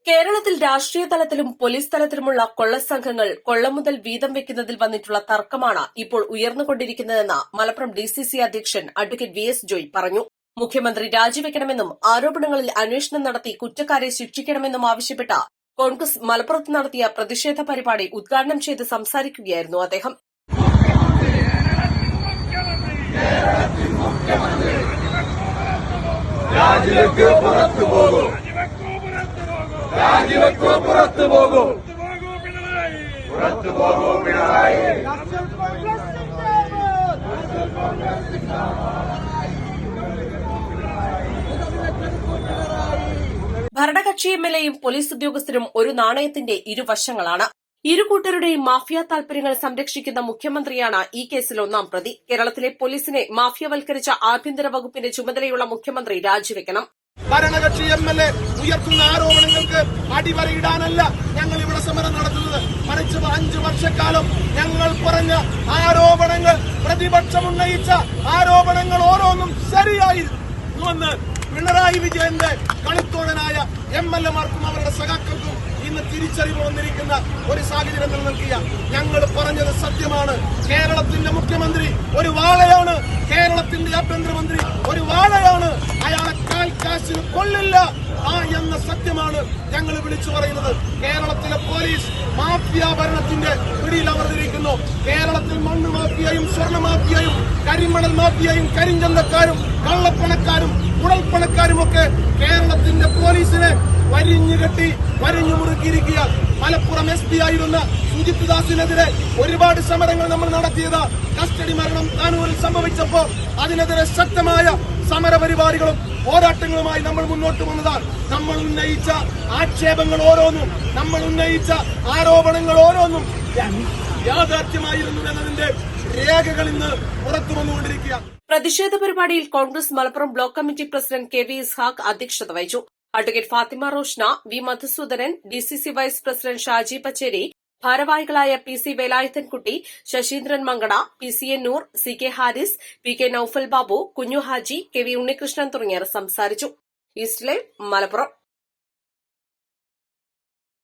കേരളത്തിൽ രാഷ്ട്രീയ തലത്തിലും പോലീസ് തലത്തിലുമുള്ള കൊള്ളസംഘങ്ങൾ കൊള്ള മുതൽ വീതം വെക്കുന്നതിൽ വന്നിട്ടുള്ള തർക്കമാണ് ഇപ്പോൾ ഉയർന്നുകൊണ്ടിരിക്കുന്നതെന്ന് മലപ്പുറം ഡിസിസി അധ്യക്ഷൻ അഡ്വക്കേറ്റ് വി എസ് ജോയ് പറഞ്ഞു. മുഖ്യമന്ത്രി രാജിവെക്കണമെന്നും ആരോപണങ്ങളിൽ അന്വേഷണം നടത്തി കുറ്റക്കാരെ ശിക്ഷിക്കണമെന്നും ആവശ്യപ്പെട്ട് കോൺഗ്രസ് മലപ്പുറത്ത് നടത്തിയ പ്രതിഷേധ പരിപാടി ഉദ്ഘാടനം ചെയ്ത് സംസാരിക്കുകയായിരുന്നു അദ്ദേഹം. രാജിവെക്കോ പുറത്തു പോകൂ പുറത്തു പോകൂ പിണറായി. ഭരണകക്ഷി എംഎൽഎയും പോലീസ് ഉദ്യോഗസ്ഥരും ഒരു നാണയത്തിന്റെ ഇരുവശങ്ങളാണ്. ഇരുകൂട്ടരുടെയും മാഫിയ താൽപര്യങ്ങൾ സംരക്ഷിക്കുന്ന മുഖ്യമന്ത്രിയാണ് ഈ കേസിൽ ഒന്നാം പ്രതി. കേരളത്തിലെ പോലീസിനെ മാഫിയവൽക്കരിച്ച ആഭ്യന്തര വകുപ്പിന്റെ ചുമതലയുള്ള മുഖ്യമന്ത്രി രാജിവെക്കണം. ഭരണകക്ഷി എംഎൽഎ ഉയർത്തുന്ന ആരോപണങ്ങൾക്ക് അടിവരയിടാനല്ല ഞങ്ങൾ ഇവിടെ സമരം നടത്തുന്നത്. മറിച്ച് 5 വർഷക്കാലം ഞങ്ങൾ പറഞ്ഞ ആരോപണങ്ങൾ, പ്രതിപക്ഷം ഉന്നയിച്ച ആരോപണങ്ങൾ ഓരോന്നും ശരിയായിരുന്നുവെന്ന് പിണറായി വിജയന്റെ കളിത്തോഴനായ എംഎൽഎമാർക്കും അവരുടെ സഖാക്കൾക്കും ഇന്ന് തിരിച്ചറിവ് വന്നിരിക്കുന്ന ഒരു സാഹചര്യം നിലനിൽക്കുക. ഞങ്ങൾ പറഞ്ഞത് സത്യമാണ്. കേരളത്തിന്റെ മുഖ്യമന്ത്രി ഒരു വാളയാണ്, കേരളത്തിന്റെ ആഭ്യന്തരമന്ത്രി ഒരു വാളയാണ്. അയാളെ കാശിന് കൊള്ളില്ല എന്ന സത്യമാണ് ഞങ്ങൾ വിളിച്ചു പറയുന്നത്. കേരളത്തിലെ പോലീസ് മാഫിയ ഭരണത്തിന്റെ പിടിയിൽ അമർന്നിരിക്കുന്നു. കേരളത്തിൽ മണ്ണ് മാഫിയയും സ്വർണ്ണ മാഫിയയും കരിമണൽ മാഫിയയും കരിഞ്ചന്തക്കാരും കള്ളപ്പണക്കാരും കുഴൽപ്പണക്കാരുമൊക്കെ കേരളത്തിന്റെ പോലീസിനെ വരിഞ്ഞുകെട്ടി വരിഞ്ഞു മുറുക്കിയിരിക്കുക. മലപ്പുറം SP ആയിരുന്ന സുജിത് ദാസിനെതിരെ ഒരുപാട് സമരങ്ങൾ നമ്മൾ നടത്തിയത്. കസ്റ്റഡി മരണം താനൂരിൽ സംഭവിച്ചപ്പോൾ അതിനെതിരെ ശക്തമായ സമരപരിപാടികളും പോരാട്ടങ്ങളുമായി നമ്മൾ മുന്നോട്ട് വന്നതാണ്. നമ്മൾ ഉന്നയിച്ച ആക്ഷേപങ്ങൾ ഓരോന്നും, നമ്മൾ ഉന്നയിച്ച ആരോപണങ്ങൾ ഓരോന്നും യാഥാർത്ഥ്യമായിരുന്നു എന്നതിന്റെ രേഖകൾ ഇന്ന് പുറത്തു വന്നുകൊണ്ടിരിക്കുക. പ്രതിഷേധ പരിപാടിയിൽ Congress Malappuram block committee president K V Ishaq അധ്യക്ഷത വഹിച്ചു. Advocate Fathima Roshna, V Madhusoodanan, DCC vice president Shaji Pachery, ഭാരവാഹികളായ PC വേലായുധൻകുട്ടി, ശശീന്ദ്രൻ മങ്കട, PCN നൂർ, CK ഹാരിസ്, PK നൌഫൽ ബാബു, കുഞ്ഞു ഹാജി, KV ഉണ്ണികൃഷ്ണൻ തുടങ്ങിയവർ സംസാരിച്ചു. East live Malappuram.